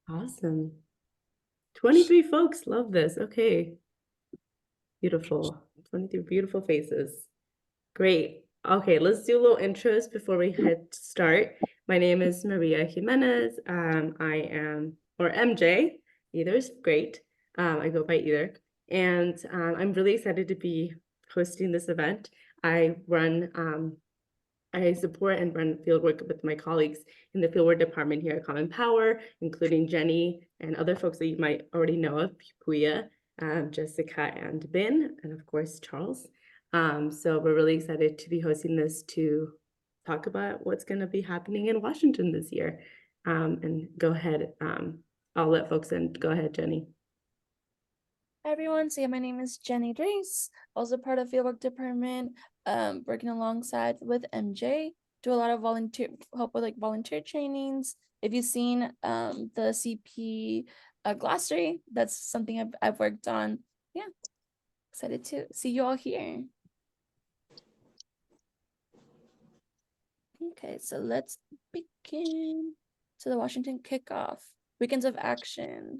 Awesome. 23 folks love this. Okay. Beautiful. 23 beautiful faces. Great. Okay, let's do a little intros before we head to start. My name is Maria Jimenez. I am, or MJ, either is great. I go by either. And I'm really excited to be hosting this event. I support and run fieldwork with my colleagues in the fieldwork department here at Common Power, including Jenny and other folks that you might already know of, Puya, Jessica, and Bin, and of course, Charles. So we're really excited to be hosting this to talk about what's going to be happening in Washington this year. And go ahead, I'll let folks in. Go ahead, Jenny. Hi everyone, so yeah, my name is Jenny Drace, also part of fieldwork department, working alongside with MJ, do a lot of help with like volunteer trainings. If you've seen the CP glossary, that's something I've worked on. Yeah, excited to see you all here. Okay, so let's begin. So the Washington kickoff, weekends of action.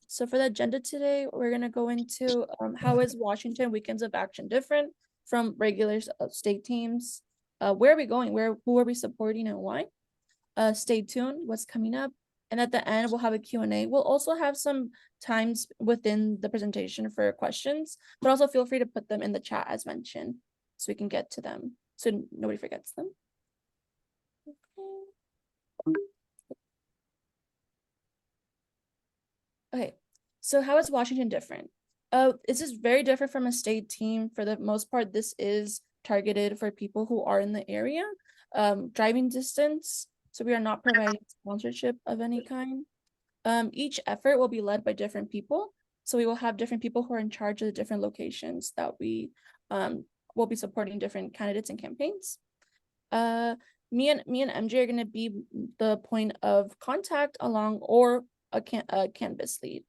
So for the agenda today, we're going to go into how is Washington Weekends of Action different from regular state teams? Where are we going? Who are we supporting and why? Stay tuned, what's coming up. And at the end, we'll have a Q&A. We'll also have some times within the presentation for questions, but also feel free to put them in the chat as mentioned so we can get to them so nobody forgets them. Okay, so how is Washington different? This is very different from a state team. For the most part, this is targeted for people who are in the area. Driving distance, so we are not providing sponsorship of any kind. Each effort will be led by different people. So we will have different people who are in charge of the different locations that we will be supporting different candidates and campaigns. Me and MJ are going to be the point of contact along or a canvas lead.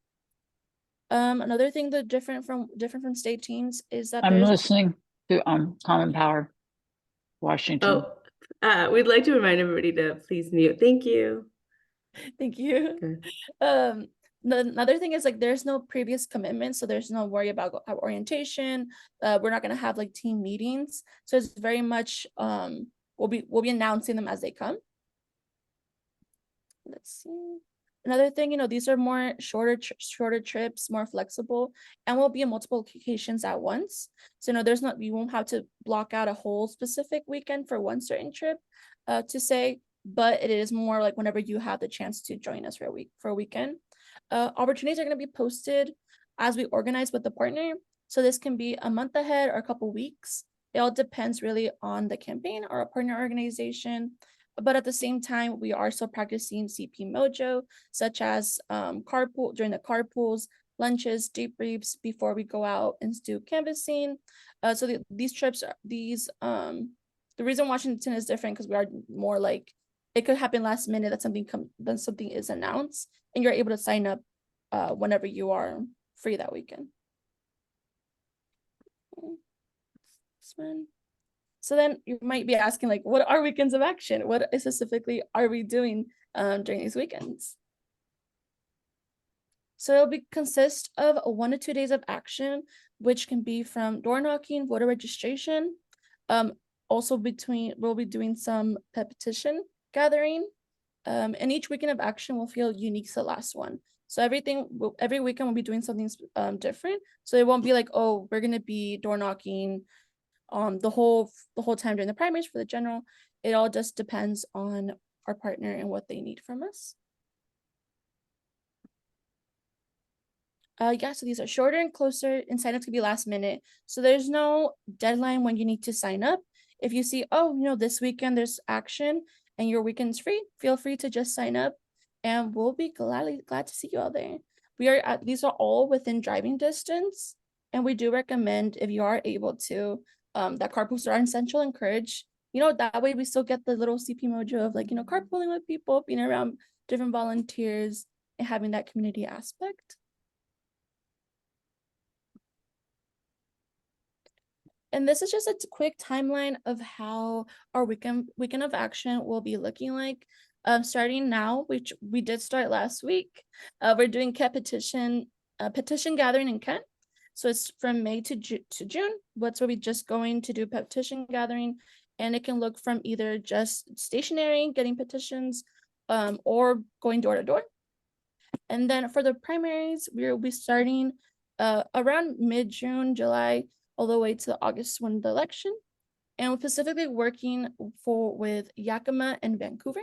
Another thing that different from state teams is that I'm listening to Common Power, Washington. We'd like to remind everybody to please mute. Thank you. Thank you. Okay. Another thing is like there's no previous commitment, so there's no worry about orientation. We're not gonna have like team meetings, so it's very much we'll be announcing them as they come. Let's see. Another thing, these are more shorter trips, more flexible, and will be in multiple locations at once. So you won't have to block out a whole specific weekend for one certain trip to say, but it is more like whenever you have the chance to join us for a weekend. Opportunities are going to be posted as we organize with the partner. So this can be a month ahead or a couple weeks. It all depends really on the campaign or a partner organization. But at the same time, we are still practicing CP Mojo, such as during the carpools, lunches, debriefs before we go out and do canvassing. So these trips, the reason Washington is different because we are more like it could happen last minute that something is announced, and you're able to sign up whenever you are free that weekend. This one. So then you might be asking, like, what are weekends of action? What specifically are we doing during these weekends? So it'll consist of 1 to 2 days of action, which can be from door knocking, voter registration. Also we'll be doing some petition gathering. And each weekend of action will feel unique to the last one. So every weekend we'll be doing something different. So it won't be like, oh, we're gonna be door knocking the whole time during the primaries for the general. It all just depends on our partner and what they need from us. Yeah, so these are shorter and closer, and signups can be last minute. So there's no deadline when you need to sign up. If you see, oh, this weekend there's action and your weekend's free, feel free to just sign up, and we'll be glad to see you all there. These are all within driving distance, and we do recommend if you are able to, that carpools are essential, encouraged. That way we still get the little CP mojo of like, carpooling with people, being around different volunteers and having that community aspect. And this is just a quick timeline of how our weekend of action will be looking like. Starting now, which we did start last week, we're doing Kent petition gathering in Kent. So it's from May to June. What's where we just going to do petition gathering, and it can look from either just stationary, getting petitions, or going door to door. And then for the primaries, we'll be starting around mid-June, July, all the way to August when the election. And we're specifically working with Yakima and Vancouver.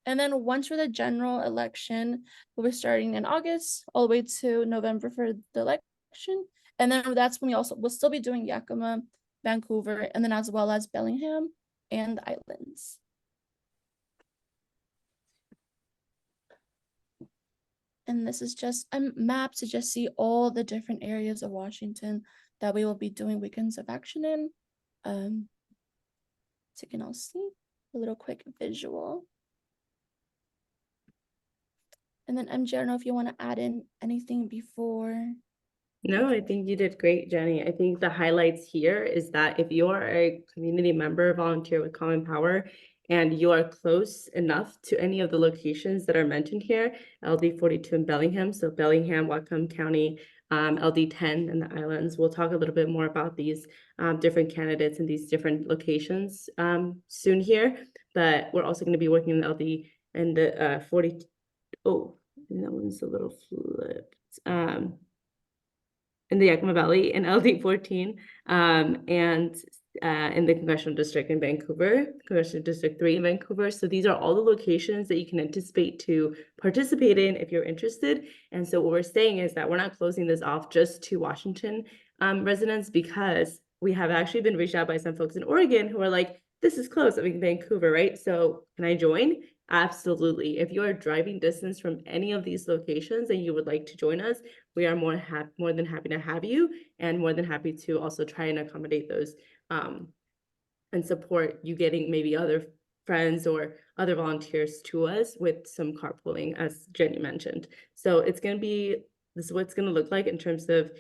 And then once for the general election, we'll be starting in August all the way to November for the election. And then that's when we'll still be doing Yakima, Vancouver, and then as well as Bellingham and the islands. And this is just a map to just see all the different areas of Washington that we will be doing weekends of action in. So you can all see a little quick visual. And then MJ, I don't know if you want to add in anything before. No, I think you did great, Jenny. I think the highlights here is that if you are a community member, volunteer with Common Power, and you are close enough to any of the locations that are mentioned here, LD 42 in Bellingham, so Bellingham, Whatcom County, LD 10 and the islands. We'll talk a little bit more about these different candidates in these different locations soon here, but we're also going to be working in the LD and the 40. Oh, and that one's a little flipped. In the Yakima Valley in LD 14, and in the Congressional District in Vancouver, Congressional District 3 in Vancouver. So these are all the locations that you can anticipate to participate in if you're interested. And so what we're saying is that we're not closing this off just to Washington residents, because we have actually been reached out by some folks in Oregon who are like, this is close, I mean, Vancouver, right? So can I join? Absolutely. If you are driving distance from any of these locations and you would like to join us, we are more than happy to have you, and more than happy to also try and accommodate those and support you getting maybe other friends or other volunteers to us with some carpooling, as Jenny mentioned. So it's going to be, this is what it's going to look like in terms of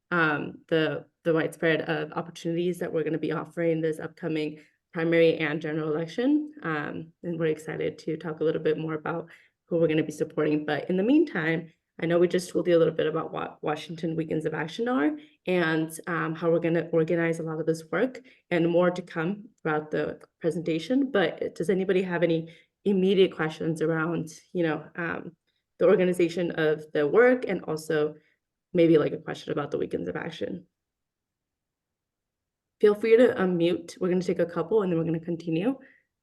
the widespread of opportunities that we're going to be offering this upcoming primary and general election. And we're excited to talk a little bit more about who we're going to be supporting. But in the meantime, I know we just told you a little bit about what Washington Weekends of Action are, and how we're going to organize a lot of this work, and more to come throughout the presentation. But does anybody have any immediate questions around, the organization of the work, and also maybe like a question about the Weekends of Action? Feel free to unmute. We're going to take a couple and then we're going to continue.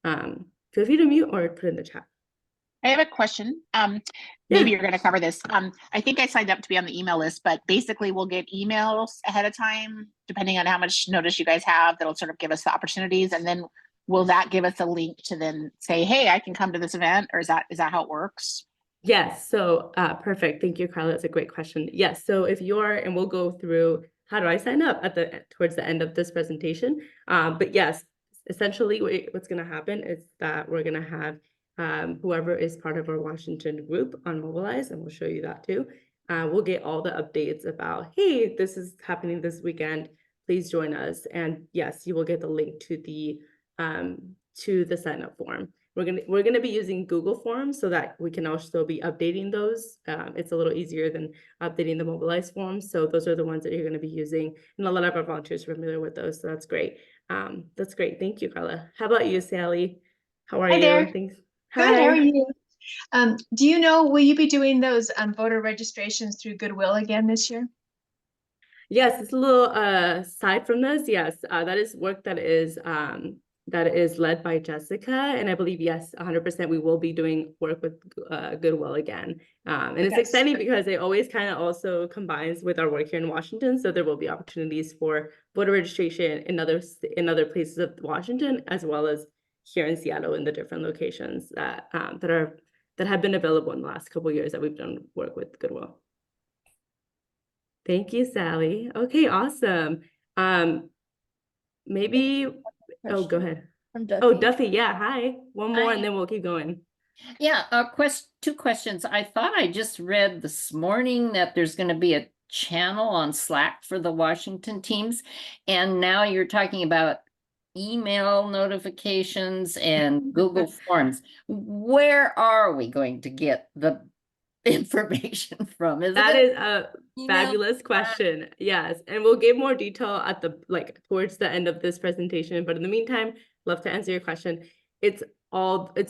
Feel free to mute or put in the chat. I have a question. Maybe you're going to cover this. I think I signed up to be on the email list, but basically we'll get emails ahead of time, depending on how much notice you guys have, that'll sort of give us the opportunities. And then will that give us a link to then say, hey, I can come to this event? Or is that how it works? Yes. So perfect. Thank you, Carla. That's a great question. Yes. So if you're, and we'll go through, how do I sign up towards the end of this presentation? But yes, essentially what's going to happen is that we're going to have whoever is part of our Washington group on Mobilize, and we'll show you that too. We'll get all the updates about, hey, this is happening this weekend, please join us. And yes, you will get the link to the sign up form. We're gonna be using Google Forms so that we can also be updating those. It's a little easier than updating the Mobilize forms. So those are the ones that you're gonna be using, and a lot of our volunteers are familiar with those. So that's great. That's great. Thank you, Carla. How about you, Sally? How are you? Hi there. Thanks. Good. How are you? Do you know, will you be doing those voter registrations through Goodwill again this year? Yes, it's a little aside from this. Yes, that is work that is led by Jessica, and I believe, yes, 100% we will be doing work with Goodwill again. And it's exciting because it always kind of also combines with our work here in Washington. So there will be opportunities for voter registration in other places of Washington, as well as here in Seattle in the different locations that have been available in the last couple of years that we've done work with Goodwill. Thank you, Sally. Okay, awesome. Maybe, oh, go ahead. From Duffy. Oh, Duffy, yeah, hi. One more Hi. and then we'll keep going. Yeah, two questions. I thought I just read this morning that there's going to be a channel on Slack for the Washington teams, and now you're talking about email notifications and Google Forms. Where are we going to get the information from? Is That it is a email? fabulous question. Yes, and we'll give more detail at the towards the end of this presentation. But in the meantime, love to answer your question. It's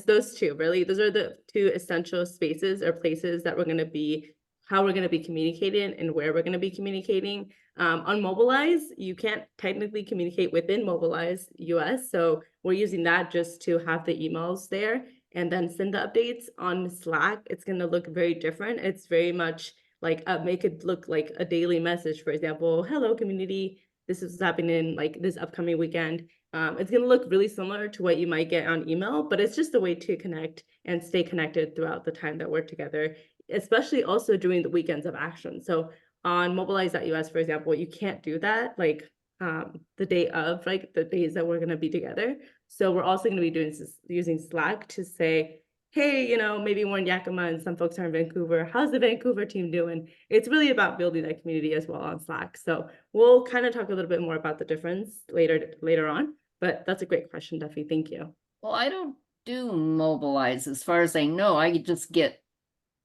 those two, really. Those are the two essential spaces or places that we're going to be, how we're going to be communicating and where we're going to be communicating. On Mobilize, you can't technically communicate within Mobilize US, so we're using that just to have the emails there and then send the updates. On Slack. It's going to look very different. It's very much like make it look like a daily message. For example, hello community, this is happening like this upcoming weekend. It's going to look really similar to what you might get on email, but it's just a way to connect and stay connected throughout the time that we're together, especially also during the weekends of action. So on mobilize.us, for example, you can't do that like the day of, like the days that we're going to be together. So we're also going to be doing using Slack to say, hey, you know, maybe we're in Yakima and some folks are in Vancouver. How's the Vancouver team doing? It's really about building that community as well on Slack. So we'll kind of talk a little bit more about the difference later on. But that's a great question, Duffy. Thank you. Well, I don't do Mobilize as far as I know. I just get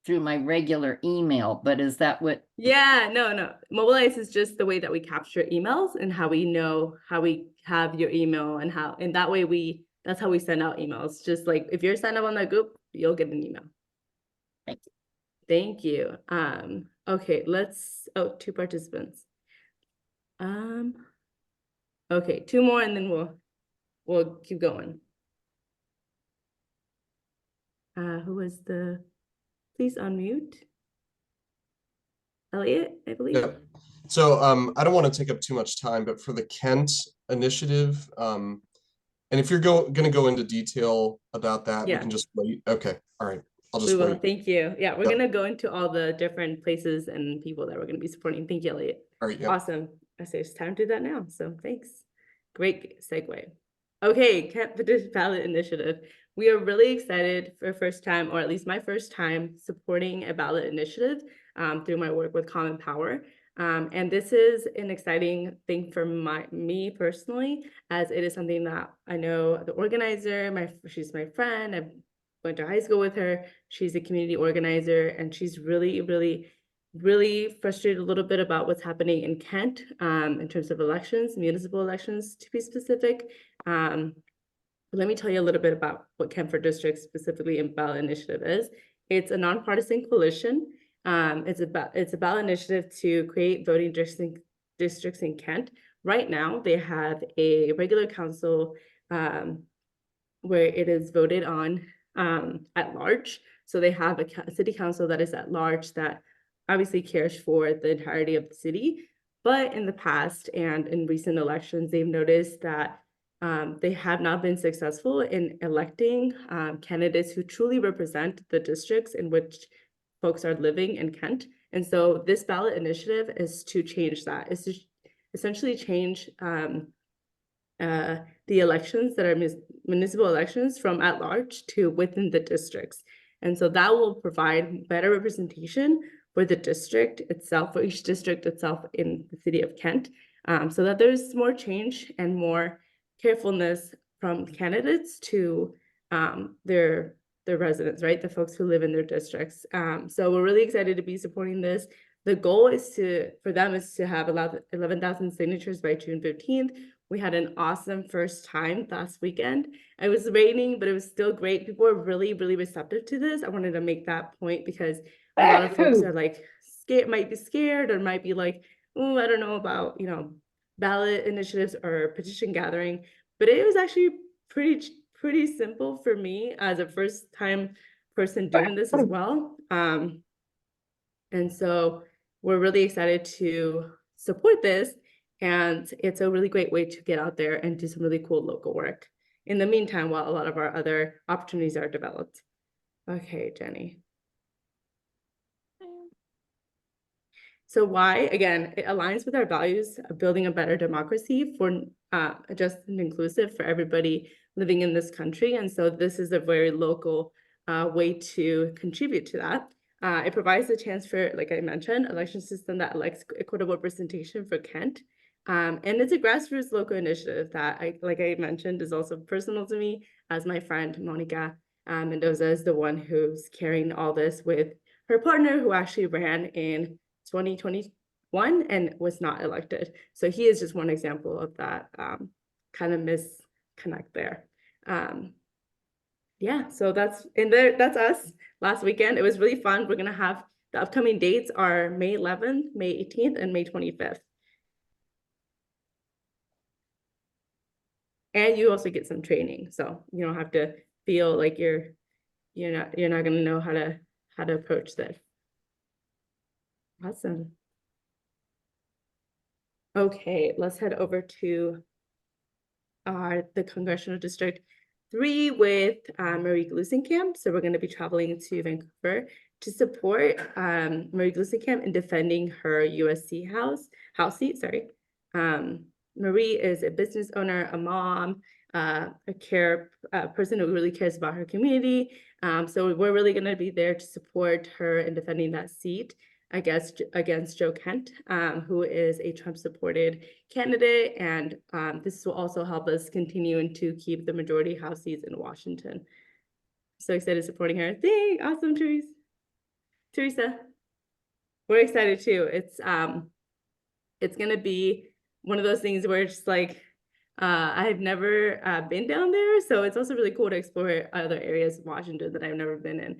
through my regular email, but is that what? Yeah, no. Mobilize is just the way that we capture emails and how we know how we have your email and that way that's how we send out emails. Just like if you're signed up on that group, you'll get an email. Thank you. Thank you. Okay, two participants. Okay, two more and then we'll keep going. Please unmute. Elliot, I believe. Yeah. So I don't want to take up too much time, but for the Kent initiative, and if you're going to go into detail about that, Yeah. we can just wait. Okay. All right. I'll We just will. wait. Thank you. Yeah, we're Yep. gonna go into all the different places and people that we're gonna be supporting. Thank you, Elliot. All right. Yep. Awesome. I say it's time to do that now. So thanks. Great segue. Okay, Kent Petition Ballot Initiative. We are really excited for first time, or at least my first time, supporting a ballot initiative through my work with Common Power. And this is an exciting thing for me personally, as it is something that I know the organizer, she's my friend. I went to high school with her. She's a community organizer, and she's really, really, really frustrated a little bit about what's happening in Kent in terms of elections, municipal elections to be specific. Let me tell you a little bit about what Kent for Districts specifically in Ballot Initiative is. It's a nonpartisan coalition. It's a ballot initiative to create voting districts in Kent. Right now, they have a regular council where it is voted on at large. So they have a city council that is at large that obviously cares for the entirety of the city. But in the past and in recent elections, they've noticed that they have not been successful in electing candidates who truly represent the districts in which folks are living in Kent. And so this ballot initiative is to change that. It's to essentially change the elections that are municipal elections from at large to within the districts. And so that will provide better representation for the district itself, for each district itself in the city of Kent, so that there's more change and more carefulness from candidates to their residents, right? The folks who live in their districts. So we're really excited to be supporting this. The goal is for them to have 11,000 signatures by June 15th. We had an awesome first time last weekend. It was raining, but it was still great. People were really, really receptive to this. I wanted to make that point because a lot of folks are like might be scared or might be like, oh, I don't know about, ballot initiatives or petition gathering. But it was actually pretty simple for me as a first time person doing this as well. And so we're really excited to support this. And it's a really great way to get out there and do some really cool local work in the meantime, while a lot of our other opportunities are developed. Okay, Jenny. So why? Again, it aligns with our values of building a better democracy for just and inclusive for everybody living in this country. And so this is a very local way to contribute to that. It provides a chance for, like I mentioned, election system that elects equitable representation for Kent. And it's a grassroots local initiative that like I mentioned, is also personal to me, as my friend Monica Mendoza is the one who's carrying all this with her partner, who actually ran in 2021 and was not elected. So he is just one example of that kind of misconnect there. Yeah, so that's us last weekend. It was really fun. We're gonna have the upcoming dates are May 11th, May 18th, and May 25th. And you also get some training, so you don't have to feel like you're not gonna know how to approach this. Awesome. Okay, let's head over to the Congressional District 3 with Maria Gluesenkamp. So we're going to be traveling to Vancouver to support Maria Gluesenkamp in defending her USC House seat. Sorry. Marie is a business owner, a mom, a care person who really cares about her community. So we're really going to be there to support her in defending that seat against Joe Kent, who is a Trump-supported candidate, and this will also help us continue to keep the majority House seats in Washington. So excited supporting her. Thanks, awesome, Teresa. We're excited too. It's gonna be one of those things where it's like I have never been down there, so it's also really cool to explore other areas of Washington that I've never been in.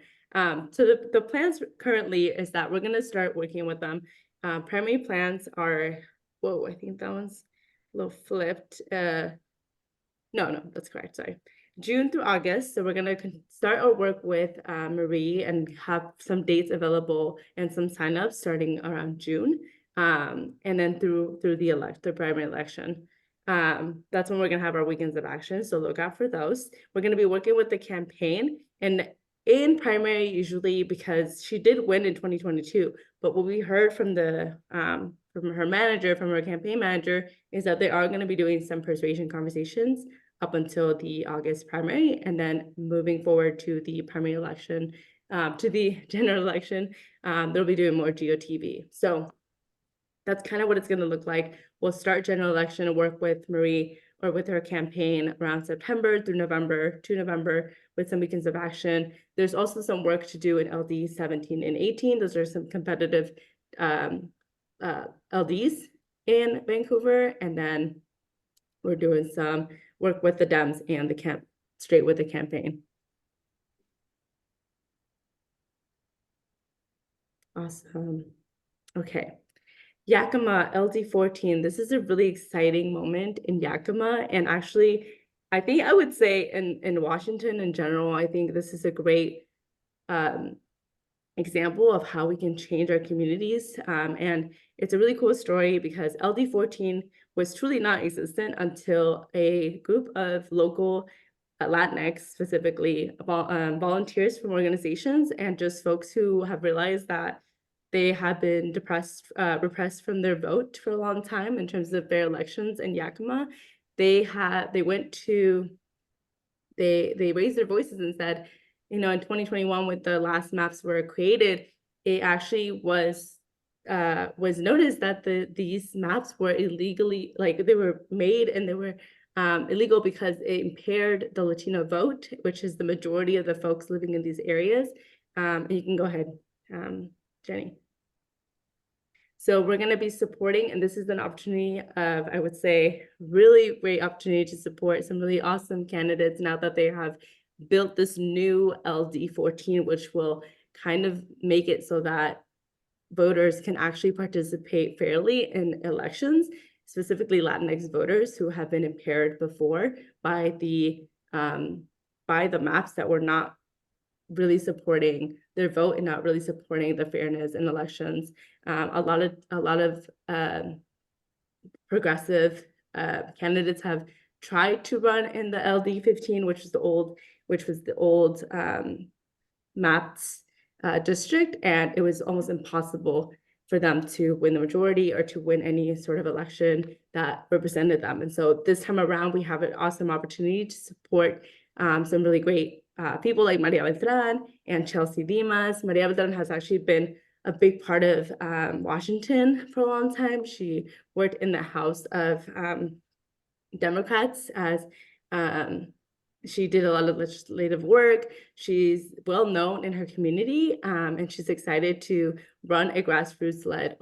So the plans currently is that we're gonna start working with them. Primary plans are, whoa, I think that one's a little flipped. No, that's correct, sorry. June through August, so we're gonna start our work with Marie and have some dates available and some signups starting around June. And then through the primary election. That's when we're gonna have our weekends of action, so look out for those. We're gonna be working with the campaign, and in primary usually, because she did win in 2022, but what we heard from her campaign manager, is that they are gonna be doing some persuasion conversations up until the August primary, and then moving forward to the primary election, to the general election, they'll be doing more GOTV. So that's kind of what it's going to look like. We'll start general election and work with Marie or with her campaign around September through November with some weekends of action. There's also some work to do in LD 17 and 18. Those are some competitive LDs in Vancouver. And then we're doing some work with the Dems and the straight with the campaign. Awesome. Okay. Yakima LD 14. This is a really exciting moment in Yakima, and actually, I think I would say in Washington in general, I think this is a great example of how we can change our communities. And it's a really cool story because LD 14 was truly not existent until a group of local Latinx, specifically volunteers from organizations and just folks who have realized that they have been repressed from their vote for a long time in terms of their elections in Yakima. They raised their voices and said, in 2021, when the last maps were created, it actually was noticed that these maps were illegally, like they were made and they were illegal because it impaired the Latino vote, which is the majority of the folks living in these areas. And you can go ahead, Jenny. So we're going to be supporting, and this is an opportunity of, I would say, really great opportunity to support some really awesome candidates now that they have built this new LD 14, which will kind of make it so that voters can actually participate fairly in elections, specifically Latinx voters who have been impaired before by the maps that were not really supporting their vote and not really supporting the fairness in elections. A lot of progressive candidates have tried to run in the LD 15, which was the old mapped district, and it was almost impossible for them to win the majority or to win any sort of election that represented them. And so this time around, we have an awesome opportunity to support some really great people like Maria Beltran and Chelsea Dimas. Maria Beltran has actually been a big part of Washington for a long time. She worked in the House of Democrats as she did a lot of legislative work. She's well known in her community, and she's excited to run a grassroots-led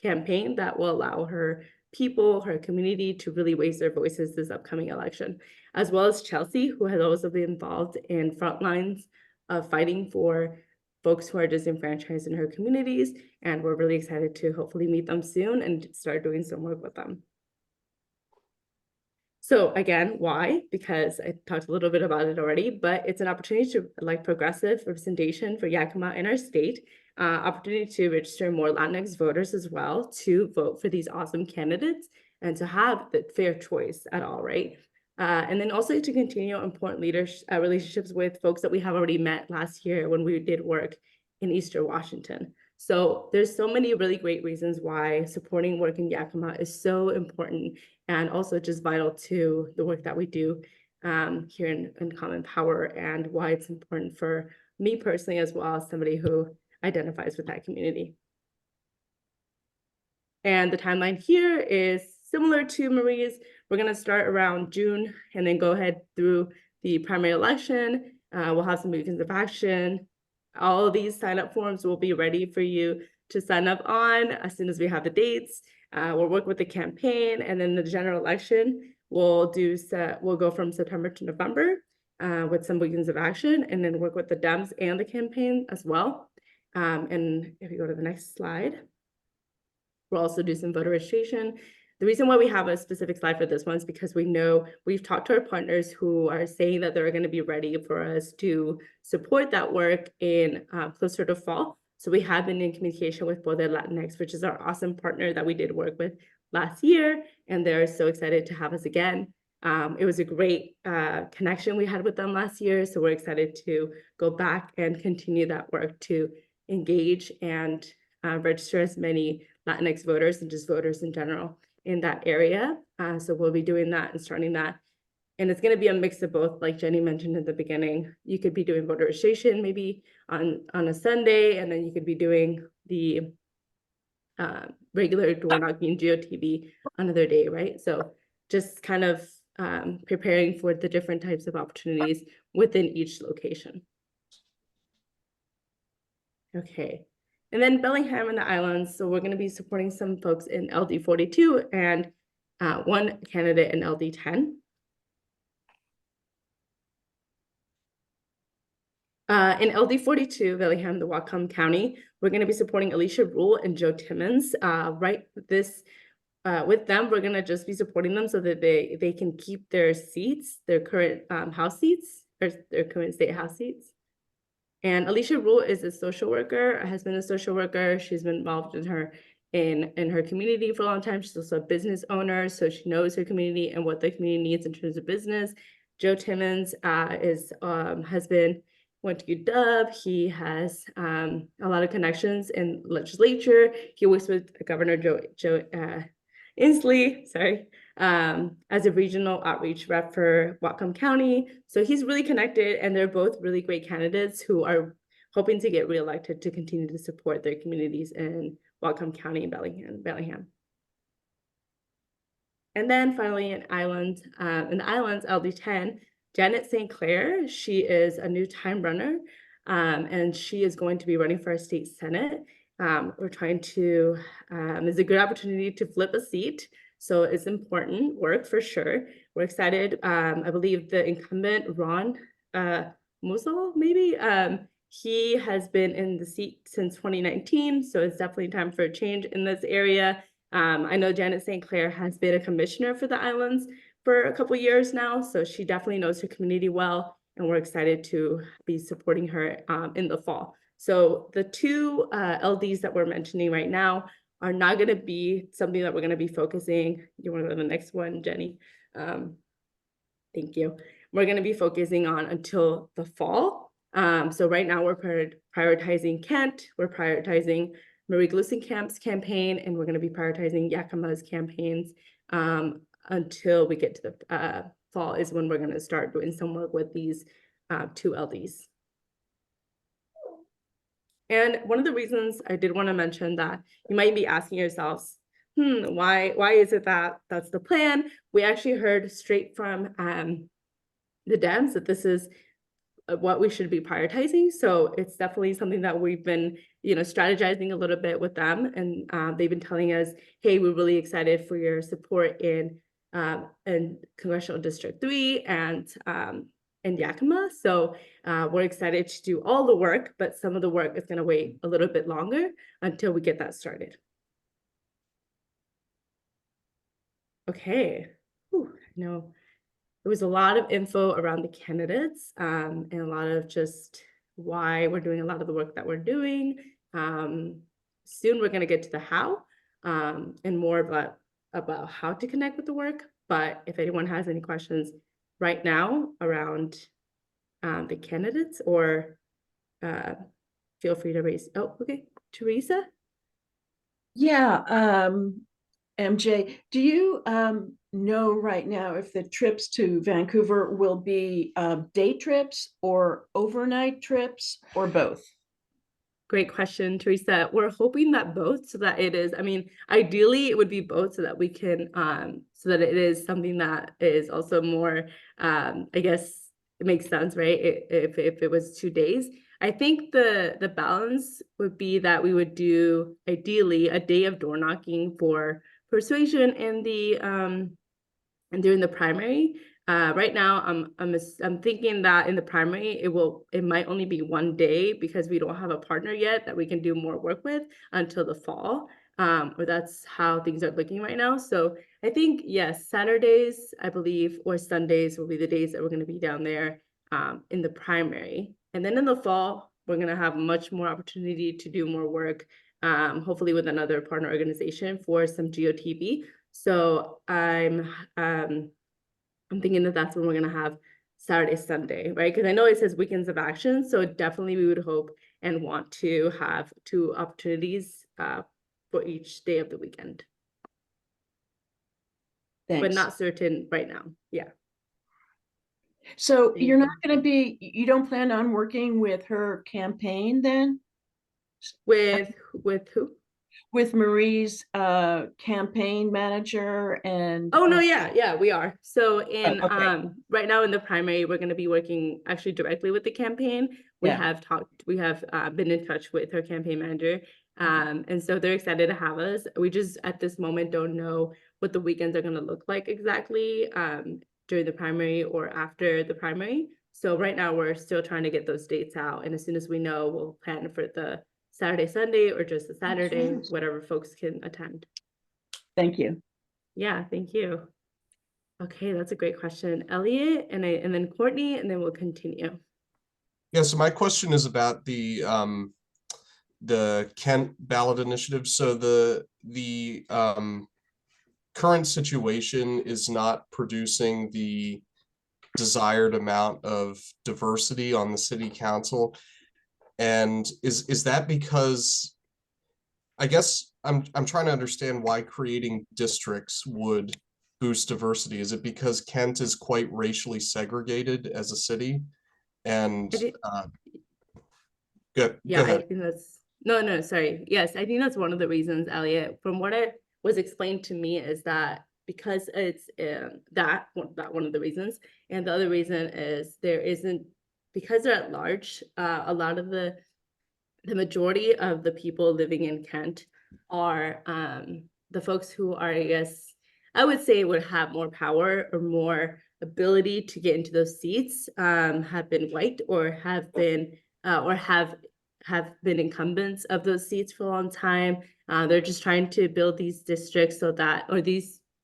campaign that will allow her people, her community, to really raise their voices this upcoming election, as well as Chelsea, who has also been involved in front lines of fighting for folks who are disenfranchised in her communities. And we're really excited to hopefully meet them soon and start doing some work with them. So again, why? Because I talked a little bit about it already, but it's an opportunity to like progressive representation for Yakima in our state, opportunity to register more Latinx voters as well, to vote for these awesome candidates and to have the fair choice at all, right? And then also to continue important relationships with folks that we have already met last year when we did work in Eastern Washington. So there's so many really great reasons why supporting work in Yakima is so important, and also just vital to the work that we do here in Common Power, and why it's important for me personally as well as somebody who identifies with that community. And the timeline here is similar to Maria's. We're going to start around June and then go ahead through the primary election. We'll have some weekends of action. All of these sign-up forms will be ready for you to sign up on as soon as we have the dates. We'll work with the campaign, and then the general election we'll go from September to November with some weekends of action, and then work with the Dems and the campaign as well. And if you go to the next slide, we'll also do some voter registration. The reason why we have a specific slide for this one is because we know we've talked to our partners who are saying that they're going to be ready for us to support that work in closer to fall. So we have been in communication with Ballot Latinx, which is our awesome partner that we did work with last year, and they're so excited to have us again. It was a great connection we had with them last year, so we're excited to go back and continue that work to engage and register as many Latinx voters and just voters in general in that area. So we'll be doing that and starting that. And it's going to be a mix of both, like Jenny mentioned in the beginning. You could be doing voter registration maybe on a Sunday, and then you could be doing the regular door knocking GOTV another day, right? So just kind of preparing for the different types of opportunities within each location. Okay. And then Bellingham and the Islands. So we're going to be supporting some folks in LD 42 and one candidate in LD 10. In LD 42, Bellingham, the Whatcom County, we're going to be supporting Alicia Rule and Joe Timmons. With them, we're going to just be supporting them so that they can keep their seats, their current house seats, or their current state house seats. And Alicia Rule is a social worker, has been a social worker. She's been involved in her community for a long time. She's also a business owner, so she knows her community and what the community needs in terms of business. Joe Timmons went to UW. He has a lot of connections in legislature. He works with Governor Joe Inslee, as a regional outreach rep for Whatcom County. So he's really connected, and they're both really great candidates who are hoping to get reelected to continue to support their communities in Whatcom County and Bellingham. And then finally in the Islands, LD 10, Janet St. Clair, she is a new time runner, and she is going to be running for our state senate. We're trying to, it's a good opportunity to flip a seat. So it's important work for sure. We're excited. I believe the incumbent, Ron Musel, maybe, he has been in the seat since 2019. So it's definitely time for a change in this area. I know Janet St. Clair has been a commissioner for the Islands for a couple years now. So she definitely knows her community well, and we're excited to be supporting her in the fall. So the two LDs that we're mentioning right now are not going to be something that we're going to be focusing. You want to go to the next one, Jenny? Thank you. We're going to be focusing on until the fall. So right now we're prioritizing Kent. We're prioritizing Maria Gluesenkamp's campaign, and we're going to be prioritizing Yakima's campaigns until we get to the fall is when we're going to start doing some work with these two LDs. And one of the reasons I did want to mention that you might be asking yourselves, why is it that that's the plan? We actually heard straight from the Dems that this is what we should be prioritizing. So it's definitely something that we've been, strategizing a little bit with them. And they've been telling us, hey, we're really excited for your support in Congressional District 3 and Yakima. So we're excited to do all the work, but some of the work is going to wait a little bit longer until we get that started. Okay. There was a lot of info around the candidates and a lot of just why we're doing a lot of the work that we're doing. Soon we're going to get to the how and more about how to connect with the work. But if anyone has any questions right now around the candidates, or feel free to raise. Oh, okay. Teresa? Yeah, MJ, do you know right now if the trips to Vancouver will be day trips or overnight trips or both? Great question, Teresa. We're hoping that both, so that it is, ideally it would be both so that we can, so that it is something that is also more, I guess it makes sense, right? If it was 2 days. I think the balance would be that we would do ideally a day of door knocking for persuasion and during the primary. Right now, I'm thinking that in the primary, it might only be 1 day because we don't have a partner yet that we can do more work with until the fall. Or that's how things are looking right now. So I think, yes, Saturdays, I believe, or Sundays will be the days that we're going to be down there in the primary. And then in the fall, we're going to have much more opportunity to do more work, hopefully with another partner organization for some GOTV. So I'm thinking that that's when we're going to have Saturday, Sunday, right? Because I know it says weekends of action. So definitely we would hope and want to have 2 opportunities for each day of the weekend. Thanks. But not certain right now. Yeah. So you're not going to be, you don't plan on working with her campaign then? With who? With Marie's campaign manager and Oh no, yeah, we are. So in okay. right now in the primary, we're going to be working actually directly with the campaign. We have been in touch with her campaign manager. And so they're excited to have us. We just at this moment don't know what the weekends are going to look like exactly during the primary or after the primary. So right now we're still trying to get those dates out. And as soon as we know, we'll plan for the Saturday, Sunday, or just the Saturday, whatever folks can attend. Thank you. Yeah, thank you. Okay, that's a great question. Elliot, and then Courtney, and then we'll continue. Yeah, so my question is about the Kent ballot initiative. So the current situation is not producing the desired amount of diversity on the city council. And is that because, I guess I'm trying to understand why creating districts would boost diversity. Is it because Kent is quite racially segregated as a city? And go ahead. I think that's no, sorry. Yes, I think that's one of the reasons, Elliot. From what it was explained to me is that because it's that one of the reasons, and the other reason is because they're at large, a lot of the majority of the people living in Kent are the folks who are, I guess, I would say would have more power or more ability to get into those seats, have been white or have been incumbents of those seats for a long time. They're just trying to build these districts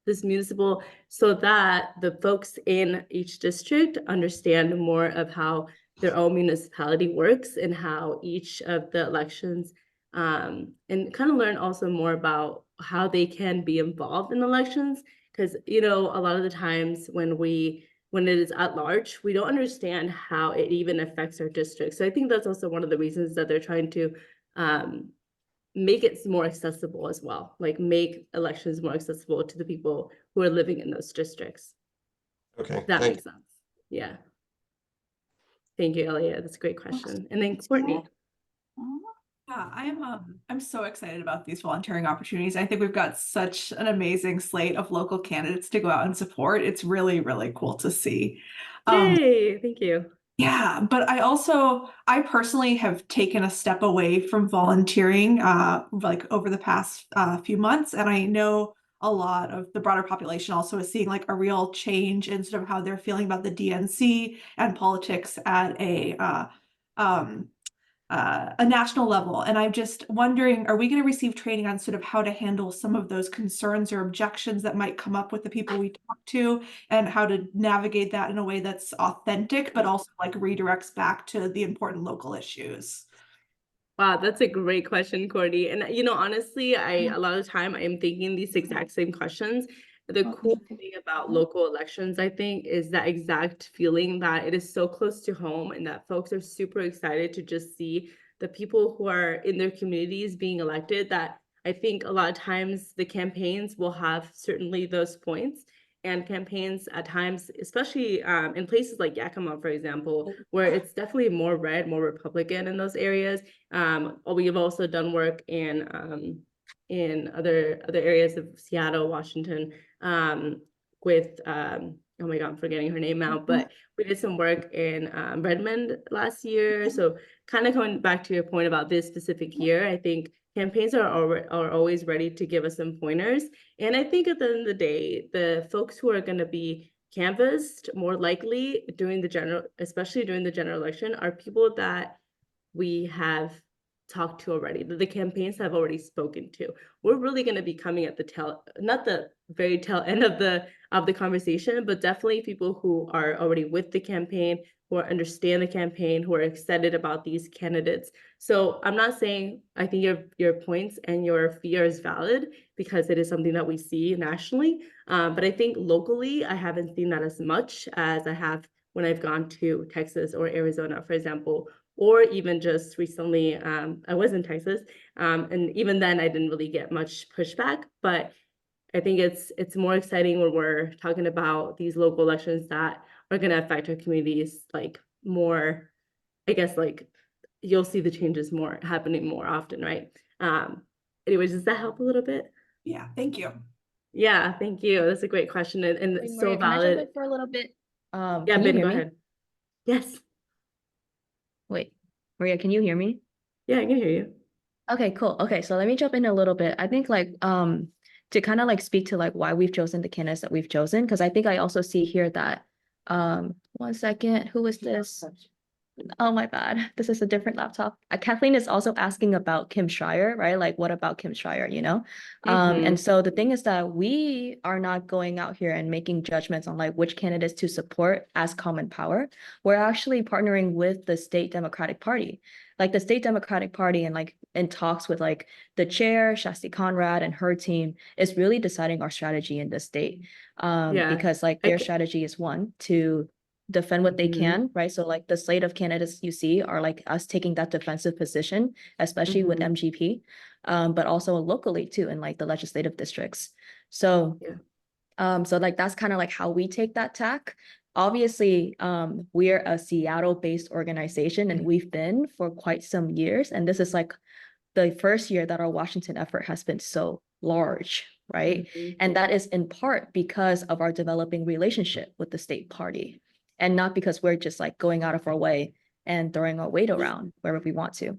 this municipal, so that the folks in each district understand more of how their own municipality works and how each of the elections, and kind of learn also more about how they can be involved in elections. Because, a lot of the times when it is at large, we don't understand how it even affects our district. So I think that's also one of the reasons that they're trying to make it more accessible as well, like make elections more accessible to the people who are living in those districts. Okay, That makes sense. Yeah. Thank you, Elliot. That's a great question. And then Courtney. Yeah, I'm so excited about these volunteering opportunities. I think we've got such an amazing slate of local candidates to go out and support. It's really, really cool to see. Yay, thank you. Yeah, but I personally have taken a step away from volunteering like over the past few months, and I know a lot of the broader population also is seeing like a real change in sort of how they're feeling about the DNC and politics at a national level. And I'm just wondering, are we going to receive training on sort of how to handle some of those concerns or objections that might come up with the people we talk to, and how to navigate that in a way that's authentic, but also like redirects back to the important local issues? Wow, that's a great question, Courtney. And honestly, a lot of time I am thinking these exact same questions. The cool thing about local elections, I think, is that exact feeling that it is so close to home and that folks are super excited to just see the people who are in their communities being elected, that I think a lot of times the campaigns will have certainly those points. And campaigns at times, especially in places like Yakima, for example, where it's definitely more red, more Republican in those areas. We've also done work in other areas of Seattle, Washington, with oh my God, I'm forgetting her name now, but we did some work in Redmond last year. So kind of going back to your point about this specific year, I think campaigns are always ready to give us some pointers. And I think at the end of the day, the folks who are going to be canvassed more likely especially during the general election, are people that we have talked to already, that the campaigns have already spoken to. We're really going to be coming at not the very tail end of the conversation, but definitely people who are already with the campaign, who understand the campaign, who are excited about these candidates. So I'm not saying, I think your points and your fear is valid, because it is something that we see nationally. But I think locally, I haven't seen that as much as I have when I've gone to Texas or Arizona, for example, or even just recently, I was in Texas, and even then I didn't really get much pushback. But I think it's more exciting when we're talking about these local elections that are going to affect our communities like more. I guess like you'll see the changes happening more often, right? Anyways, does that help a little bit? Yeah, thank you. Yeah, thank you. That's a great question, and Wait, it's Maria, so can I jump valid. in for a little bit? Yeah, Can you Ben, hear go me? ahead. Yes. Wait, Maria, can you hear me? Yeah, I can hear you. Okay, cool. Okay, so let me jump in a little bit. I think like to kind of like speak to like why we've chosen the candidates that we've chosen, because I think I also see here that 1 second, who is this? Oh my bad, this is a different laptop. Kathleen is also asking about Kim Schreier, right? Like, what about Kim Schreier, you know? And so the thing is that we are not going out here and making judgments on like which candidates to support as Common Power. We're actually partnering with the State Democratic Party. Like the State Democratic Party, and like in talks with like the chair, Shasti Conrad, and her team is really deciding our strategy in the state. Yeah, Because like their strategy is one, to defend what they can, right? So like the slate of candidates you see are like us taking that defensive position, especially with MGP, but also locally too in like the legislative districts. So so like that's kind of like how we take that tack. Obviously, we're a Seattle-based organization, and we've been for quite some years. And this is like the first year that our Washington effort has been so large, right? And that is in part because of our developing relationship with the state party, and not because we're just like going out of our way and throwing our weight around wherever we want to.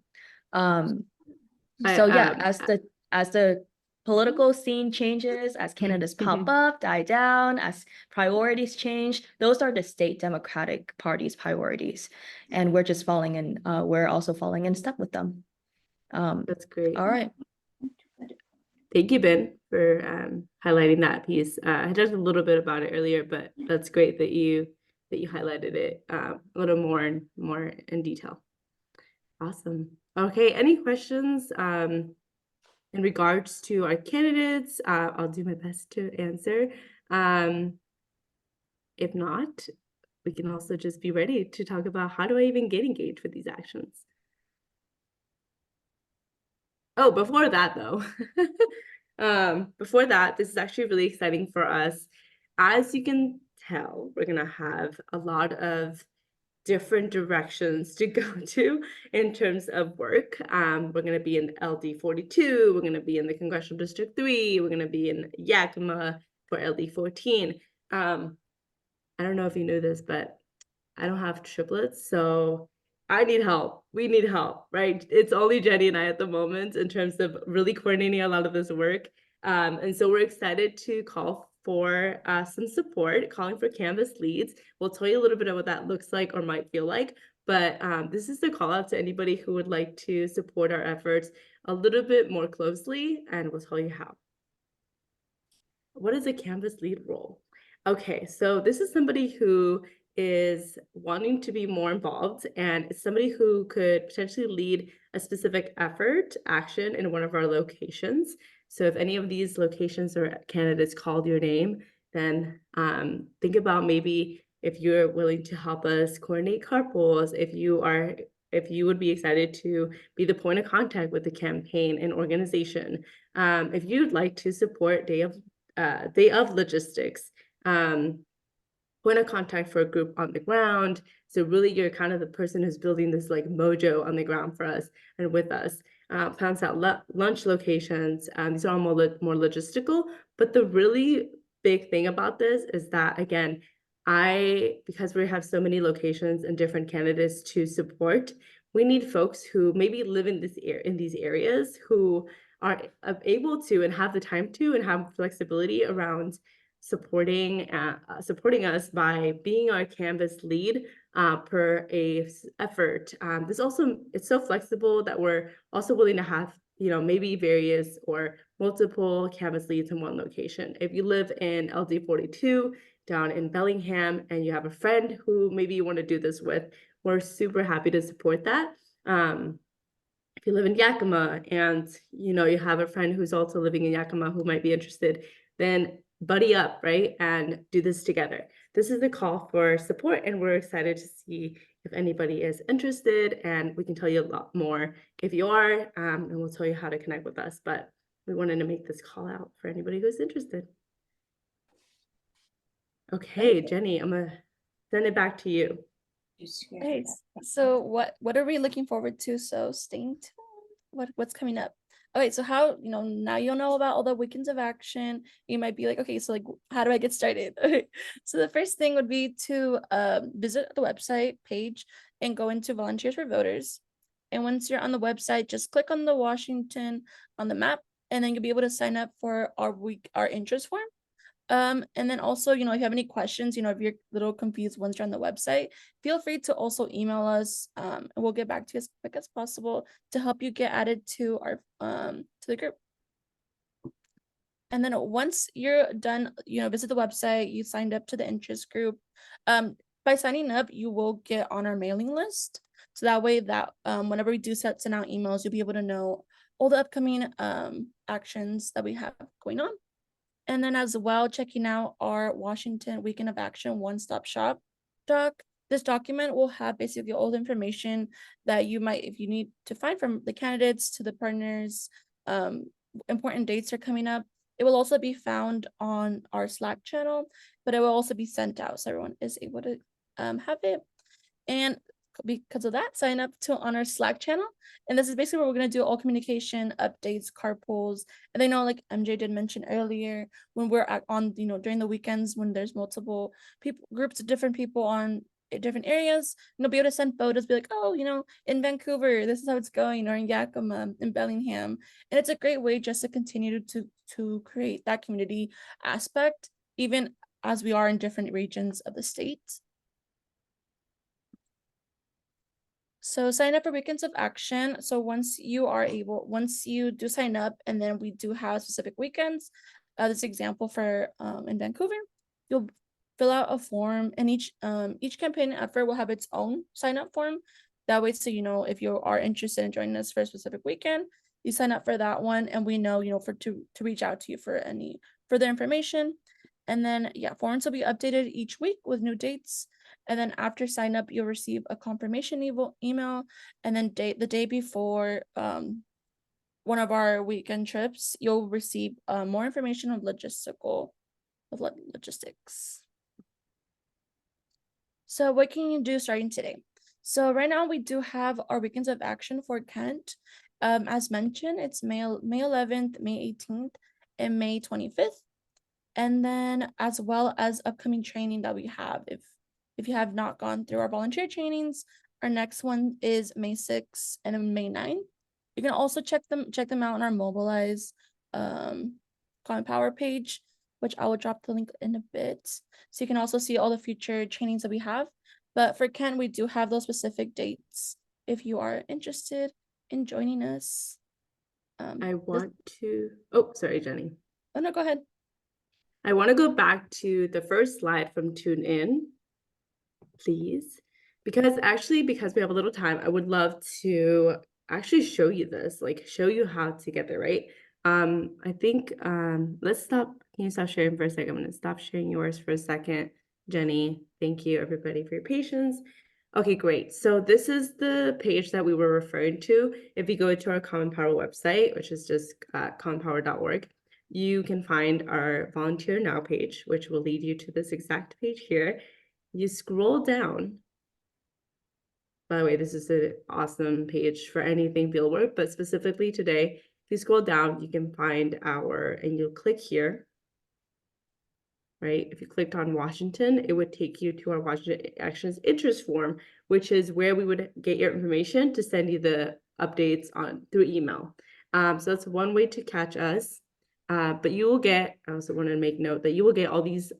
So yeah, as the political scene changes, as candidates pop up, die down, as priorities change, those are the State Democratic Party's priorities, and we're just falling in. We're also falling in step with them. That's great. All right. Thank you, Ben, for highlighting that piece. I talked a little bit about it earlier, but that's great that you highlighted it a little more in detail. Awesome. Okay, any questions in regards to our candidates? I'll do my best to answer. If not, we can also just be ready to talk about how do I even get engaged with these actions. Oh, before that though, before that, this is actually really exciting for us. As you can tell, we're gonna have a lot of different directions to go to in terms of work. We're going to be in LD 42. We're going to be in the Congressional District 3. We're going to be in Yakima for LD 14. I don't know if you knew this, but I don't have triplets, so I need help. We need help, right? It's only Jenny and I at the moment in terms of really coordinating a lot of this work. And so we're excited to call for some support, calling for Canvas leads. We'll tell you a little bit of what that looks like or might feel like, but this is the call out to anybody who would like to support our efforts a little bit more closely, and we'll tell you how. What is a Canvas lead role? Okay, so this is somebody who is wanting to be more involved, and it's somebody who could potentially lead a specific effort, action in one of our locations. So if any of these locations or candidates called your name, then think about maybe if you're willing to help us coordinate carpools, if you would be excited to be the point of contact with the campaign and organization, if you'd like to support day of logistics, point of contact for a group on the ground. So really you're kind of the person who's building this like mojo on the ground for us and with us. Plans out lunch locations. These are all more logistical, but the really big thing about this is that, again, because we have so many locations and different candidates to support, we need folks who maybe live in these areas who are able to and have the time to and have flexibility around supporting us by being our Canvas lead per a effort. It's so flexible that we're also willing to have, maybe various or multiple Canvas leads in one location. If you live in LD 42 down in Bellingham and you have a friend who maybe you want to do this with, we're super happy to support that. If you live in Yakima and you have a friend who's also living in Yakima who might be interested, then buddy up, right? And do this together. This is the call for support, and we're excited to see if anybody is interested, and we can tell you a lot more if you are, and we'll tell you how to connect with us. But we wanted to make this call out for anybody who's interested. Okay, Jenny, I'm gonna send it back to you. Okay, so what are we looking forward to? So staying tuned. What's coming up? Okay, so how, now you'll know about all the weekends of action. You might be like, okay, so like, how do I get started? Okay, so the first thing would be to visit the website page and go into Volunteers for Voters. And once you're on the website, just click on the Washington on the map, and then you'll be able to sign up for our interest form. And then also, if you have any questions, if you're a little confused once you're on the website, feel free to also email us. And we'll get back to you as quick as possible to help you get added to our to the group. And then once you're done, visit the website, you signed up to the interest group. By signing up, you will get on our mailing list. So that way that whenever we do send out emails, you'll be able to know all the upcoming actions that we have going on. And then as well, checking out our Washington Weekend of Action one-stop shop doc. This document will have basically all the information that you might, if you need to find from the candidates to the partners, important dates are coming up. It will also be found on our Slack channel, but it will also be sent out so everyone is able to have it. And because of that, sign up on our Slack channel. And this is basically where we're going to do all communication, updates, carpools. And I know, like MJ did mention earlier, when we're on, during the weekends, when there's multiple people, groups of different people on different areas, you'll be able to send photos, be like, oh, in Vancouver, this is how it's going, or in Yakima, in Bellingham. And it's a great way just to continue to create that community aspect, even as we are in different regions of the state. So sign up for Weekends of Action. So once you do sign up, and then we do have specific weekends, this example for in Vancouver, you'll fill out a form, and each campaign effort will have its own sign up form. That way, so if you are interested in joining us for a specific weekend, you sign up for that one, and we know to reach out to you for any further information. And then forms will be updated each week with new dates. And then after sign up, you'll receive a confirmation email. And then the day before one of our weekend trips, you'll receive more information on logistics. So what can you do starting today? So right now we do have our weekends of action for Kent. As mentioned, it's May 11th, May 18th, and May 25th. And then as well as upcoming training that we have. If you have not gone through our volunteer trainings, our next one is May 6th and then May 9th. You can also check them out on our Mobilize Common Power page, which I will drop the link in a bit. So you can also see all the future trainings that we have. But for Kent, we do have those specific dates if you are interested in joining us. I want to, oh, sorry, Jenny. Oh no, go ahead. I want to go back to the first slide from Tune In, please. Because we have a little time, I would love to actually show you this, like show you how to get there, right? I think, let's stop. Can you stop sharing for a second? I'm going to stop sharing yours for a second. Jenny, thank you everybody for your patience. Okay, great. So this is the page that we were referring to. If you go to our Common Power website, which is just commonpower.org, you can find our Volunteer Now page, which will lead you to this exact page here. You scroll down. By the way, this is an awesome page for anything fieldwork, but specifically today, if you scroll down, you can find and you'll click here. Right? If you clicked on Washington, it would take you to our Washington Actions interest form, which is where we would get your information to send you the updates through email. So that's one way to catch us. But you will get, I also want to make note that you will get all these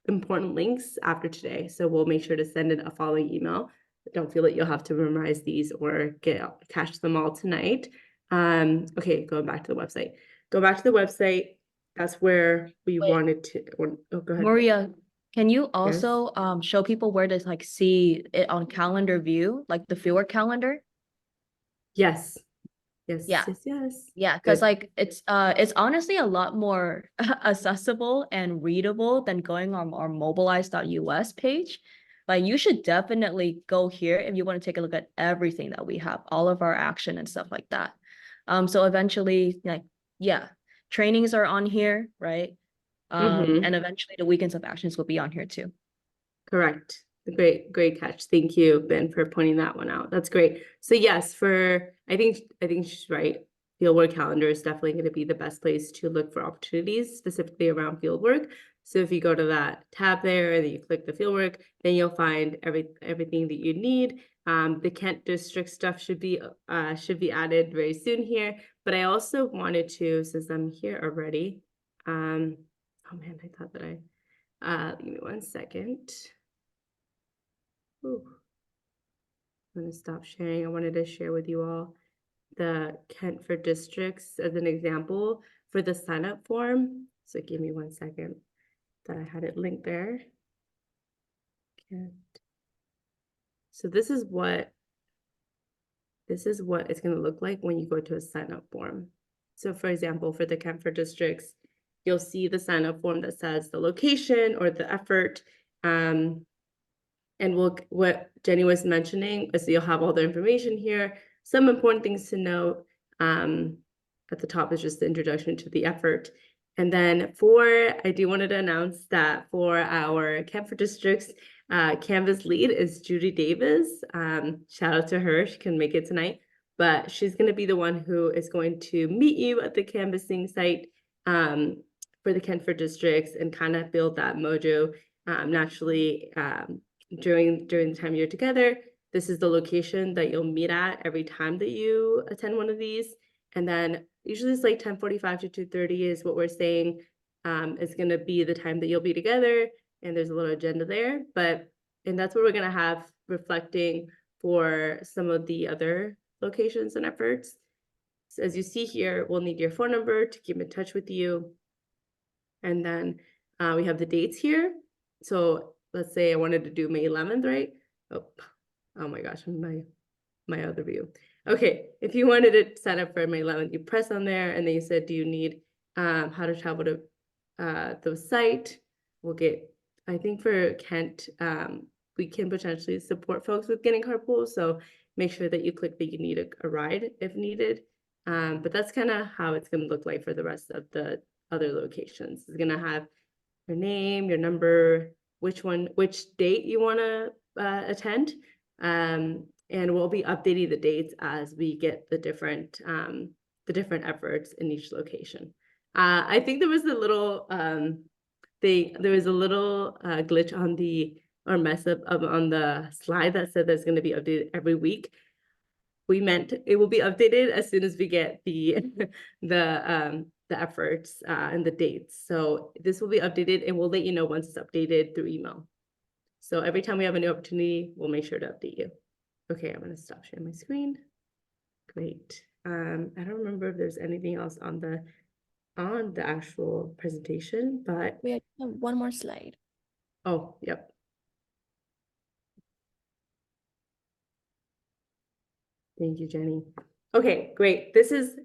important links after today. So we'll make sure to send in a following email. Don't feel that you'll have to memorize these or catch them all tonight. Okay, going back to the website. Go back to the website. That's where we wanted to, oh, go ahead. Maria, can you also show people where to like see it on calendar view, like the fieldwork calendar? Yes. Yes. Yeah. Yes. Yeah, because like it's honestly a lot more accessible and readable than going on our mobilize.us page. Like you should definitely go here if you want to take a look at everything that we have, all of our action and stuff like that. So eventually, like, yeah, trainings are on here, right? And eventually the weekends of actions will be on here too. Correct. Great catch. Thank you, Ben, for pointing that one out. That's great. So yes, I think she's right. Fieldwork calendar is definitely going to be the best place to look for opportunities specifically around fieldwork. So if you go to that tab there and then you click the fieldwork, then you'll find everything that you need. The Kent district stuff should be added very soon here. But I also wanted to, since I'm here already, oh man, I thought that give me 1 second. Ooh. I'm going to stop sharing. I wanted to share with you all the Kent for districts as an example for the sign up form. So give me 1 second that I had it linked there. Kent. So this is what it's going to look like when you go to a sign up form. So for example, for the Kent for districts, you'll see the sign up form that says the location or the effort. And what Jenny was mentioning is you'll have all the information here. Some important things to note at the top is just the introduction to the effort. And then I do wanted to announce that for our Kent for Districts, Canvas lead is Judy Davis. Shout out to her. She couldn't make it tonight, but she's going to be the one who is going to meet you at the canvassing site for the Kent for Districts and kind of build that mojo naturally. During the time you're together, this is the location that you'll meet at every time that you attend one of these. And then usually it's like 10:45 to 2:30 is what we're saying is going to be the time that you'll be together. And there's a little agenda there, and that's what we're going to have reflecting for some of the other locations and efforts. So as you see here, we'll need your phone number to keep in touch with you. And then we have the dates here. So let's say I wanted to do May 11th, right? Oh my gosh, my other view. Okay, if you wanted to sign up for May 11th, you press on there and then you said, do you need how to travel to the site? We'll get, I think for Kent, we can potentially support folks with getting carpool. So make sure that you click that you need a ride if needed. But that's kind of how it's going to look like for the rest of the other locations. It's going to have your name, your number, which date you want to attend. And we'll be updating the dates as we get the different efforts in each location. I think there was a little glitch on or mess up on the slide that said that's going to be updated every week. We meant it will be updated as soon as we get the efforts and the dates. So this will be updated, and we'll let you know once it's updated through email. So every time we have a new opportunity, we'll make sure to update you. Okay, I'm going to stop sharing my screen. Great. I don't remember if there's anything else on the actual presentation, but We have one more slide. oh, yep. Thank you, Jenny. Okay, great. This is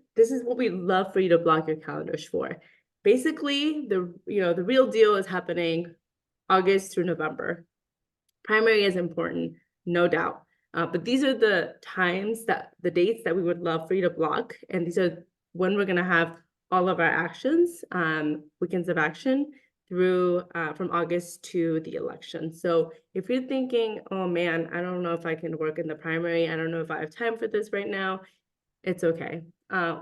what we love for you to block your calendars for. Basically, the real deal is happening August through November. Primary is important, no doubt. But these are the dates that we would love for you to block. And these are when we're gonna have all of our actions, weekends of action through from August to the election. So if you're thinking, oh man, I don't know if I can work in the primary, I don't know if I have time for this right now, it's okay.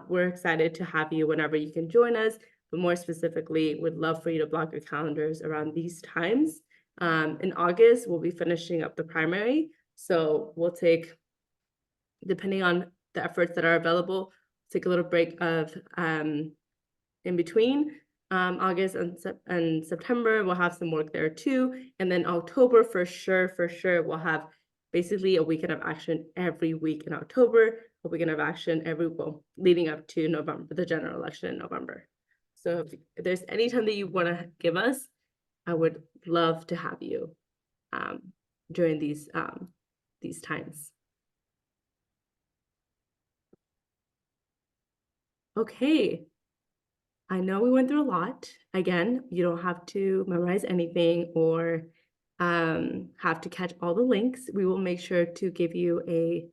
We're excited to have you whenever you can join us, but more specifically, would love for you to block your calendars around these times. In August, we'll be finishing up the primary. So we'll take, depending on the efforts that are available, take a little break of in between August and September. We'll have some work there too. And then October, for sure, we'll have basically a weekend of action every week in October, a weekend of action leading up to November, the general election in November. So if there's any time that you want to give us, I would love to have you during these times. Okay. I know we went through a lot. Again, you don't have to memorize anything or have to catch all the links. We will make sure to give you a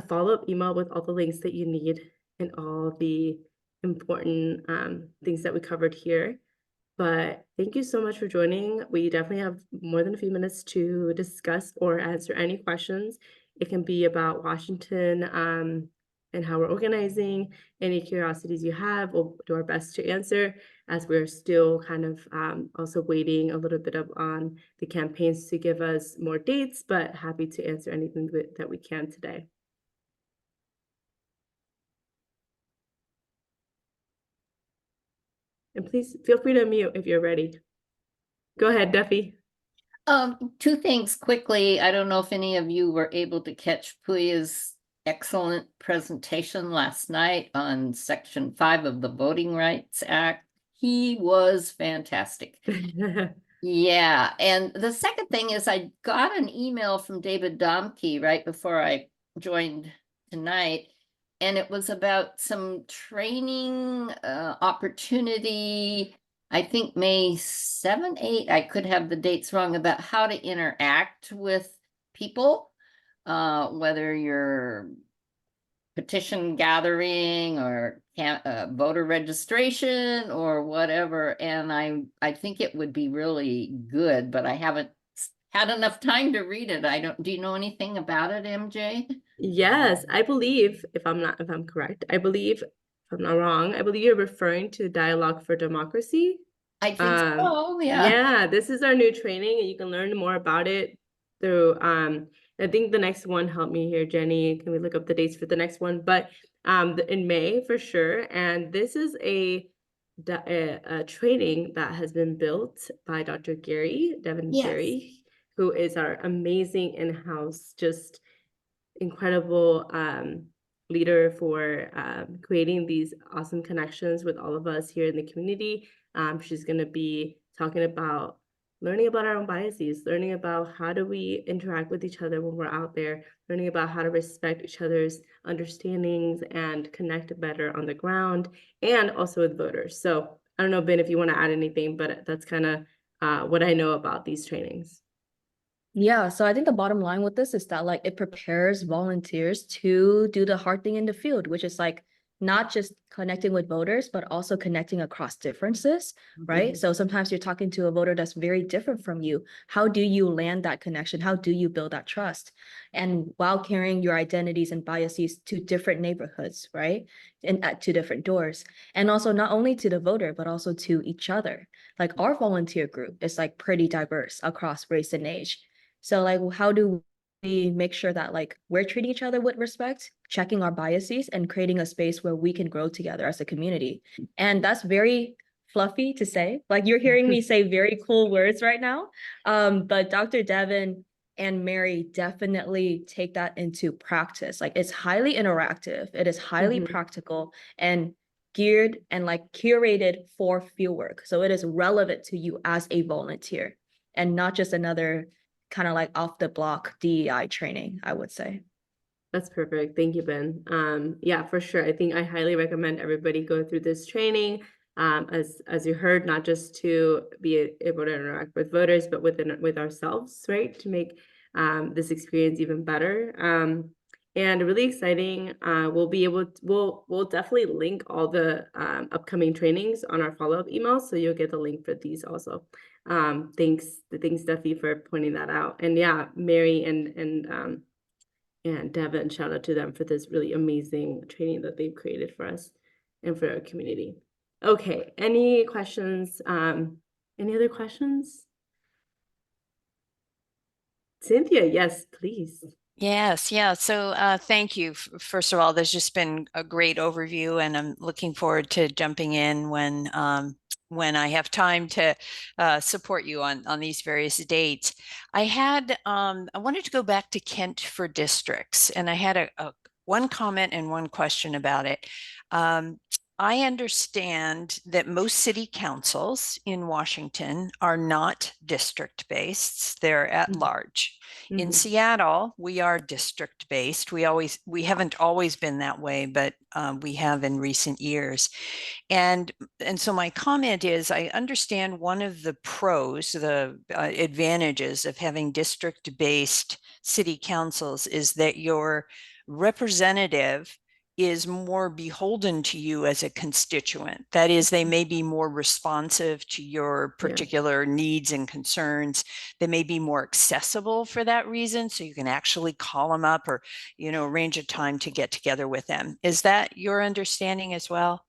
follow-up email with all the links that you need and all the important things that we covered here. But thank you so much for joining. We definitely have more than a few minutes to discuss or answer any questions. It can be about Washington and how we're organizing. Any curiosities you have, we'll do our best to answer, as we're still kind of also waiting a little bit on the campaigns to give us more dates, but happy to answer anything that we can today. And please feel free to mute if you're ready. Go ahead, Duffy. Two things quickly. I don't know if any of you were able to catch Puya's excellent presentation last night on Section 5 of the Voting Rights Act. He was fantastic. Yeah, and the second thing is I got an email from David Domke right before I joined tonight, and it was about some training opportunity, I think May 7, 8, I could have the dates wrong, about how to interact with people, whether you're petition gathering or voter registration or whatever. And I think it would be really good, but I haven't had enough time to read it. Do you know anything about it, MJ? Yes, I believe, if I'm correct, if I'm not wrong, I believe you're referring to Dialogue for Democracy. I think so, yeah. Yeah, this is our new training, and you can learn more about it through, I think the next one, help me here, Jenny, can we look up the dates for the next one? But in May, for sure. And this is a training that has been built by Dr. Devin Gary, who is our amazing in-house, just incredible leader for creating these awesome connections with all of us here in the community. She's going to be talking about learning about our own biases, learning about how do we interact with each other when we're out there, learning about how to respect each other's understandings and connect better on the ground, and also with voters. So I don't know, Ben, if you want to add anything, but that's kind of what I know about these trainings. Yeah, so I think the bottom line with this is that like it prepares volunteers to do the hard thing in the field, which is like not just connecting with voters, but also connecting across differences, right? So sometimes you're talking to a voter that's very different from you. How do you land that connection? How do you build that trust? And while carrying your identities and biases to different neighborhoods, right? And to different doors. And also not only to the voter, but also to each other. Like our volunteer group is like pretty diverse across race and age. So like, how do we make sure that like we're treating each other with respect, checking our biases, and creating a space where we can grow together as a community? And that's very fluffy to say. Like you're hearing me say very cool words right now. But Dr. Devin and Mary definitely take that into practice. Like it's highly interactive, it is highly practical and geared and like curated for fieldwork. So it is relevant to you as a volunteer and not just another kind of like off the block DEI training, I would say. That's perfect. Thank you, Ben. Yeah, for sure. I think I highly recommend everybody go through this training. As you heard, not just to be able to interact with voters, but with ourselves, right? To make this experience even better. And really exciting. We'll definitely link all the upcoming trainings on our follow-up email, so you'll get the link for these also. Thanks, Steffi, for pointing that out. And yeah, Mary and Devin, shout out to them for this really amazing training that they've created for us and for our community. Okay, any questions? Any other questions? Cynthia, yes, please. Yes, yeah. So thank you. First of all, there's just been a great overview, and I'm looking forward to jumping in when I have time to support you on these various dates. I wanted to go back to Kent for districts, and I had a one comment and one question about it. I understand that most city councils in Washington are not district-based, they're at large. In Seattle, we are district-based. We haven't always been that way, but we have in recent years. And so my comment is, I understand one of the pros, the advantages of having district-based city councils is that your representative is more beholden to you as a constituent. That is, they may be more responsive to your particular needs and concerns. They may be more accessible for that reason, so you can actually call them up or, arrange a time to get together with them. Is that your understanding as well?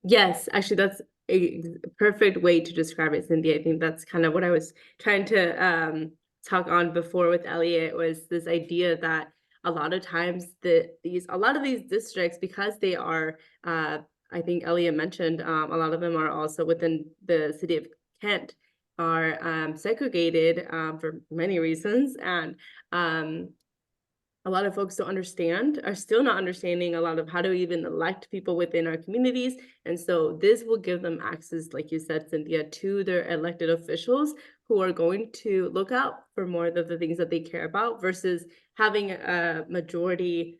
Yes, actually, that's a perfect way to describe it, Cynthia. I think that's kind of what I was trying to talk on before with Elliot, was this idea that a lot of times a lot of these districts, because they are, I think Elliot mentioned, a lot of them are also within the city of Kent, are segregated for many reasons. And a lot of folks are still not understanding a lot of how to even elect people within our communities. And so this will give them access, like you said, Cynthia, to their elected officials who are going to look out for more of the things that they care about, versus having a majority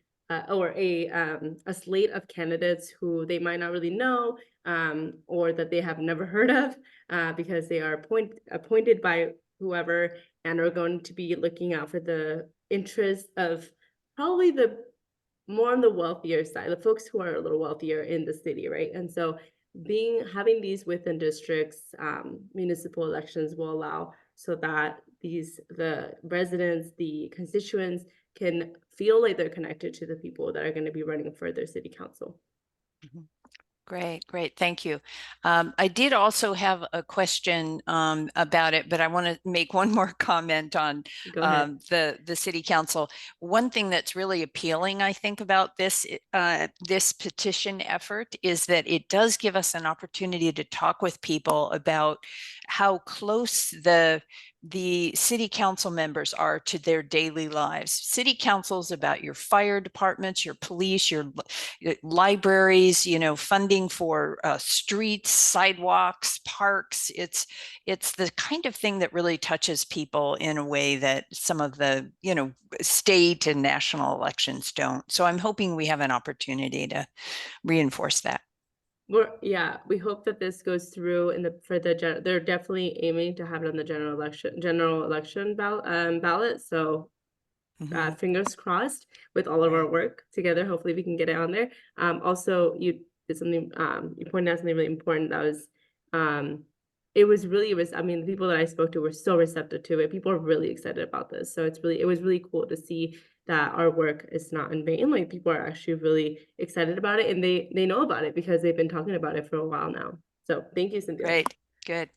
or a slate of candidates who they might not really know, or that they have never heard of, because they are appointed by whoever and are going to be looking out for the interests of probably the more on the wealthier side, the folks who are a little wealthier in the city, right? And so having these within districts, municipal elections will allow so that the residents, the constituents can feel like they're connected to the people that are going to be running for their city council. Great. Thank you. I did also have a question about it, but I want to make one more comment on the city council. One thing that's really appealing, I think, about this petition effort is that it does give us an opportunity to talk with people about how close the city council members are to their daily lives. City councils about your fire departments, your police, your libraries, funding for streets, sidewalks, parks. It's the kind of thing that really touches people in a way that some of the, state and national elections don't. So I'm hoping we have an opportunity to reinforce that. We hope that this goes through they're definitely aiming to have it on the general election ballot. So Mhm. fingers crossed with all of our Right. work together. Hopefully we can get it on there. Also, you did something, you pointed out something really important that was, it was, I mean, the people that I spoke to were so receptive to it. People are really excited about this. So it was really cool to see that our work is not in vain. Like people are actually really excited about it and they know about it because they've been talking about it for a while now. So thank you, Cynthia. Great, good.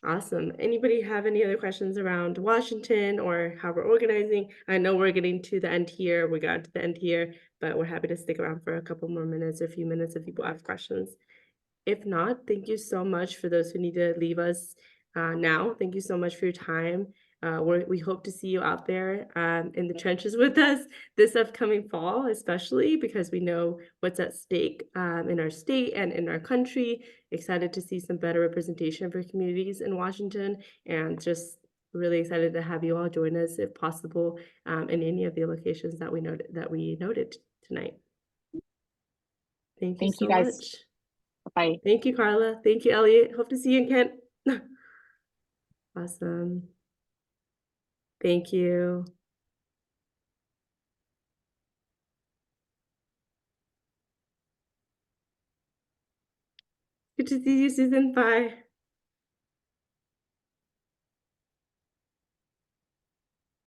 Awesome. Anybody have any other questions around Washington or how we're organizing? I know we're getting to the end here. We got to the end here, but we're happy to stick around for a couple more minutes or a few minutes if people have questions. If not, thank you so much for those who need to leave us now. Thank you so much for your time. We hope to see you out there in the trenches with us this upcoming fall, especially because we know what's at stake in our state and in our country. Excited to see some better representation for communities in Washington, and just really excited to have you all join us if possible in any of the locations that we noted tonight. Thank you Thank so you guys. much. Bye. Thank you, Carla. Thank you, Elliot. Hope to see you in Kent. Awesome. Thank you. Good to see you, Susan. Bye.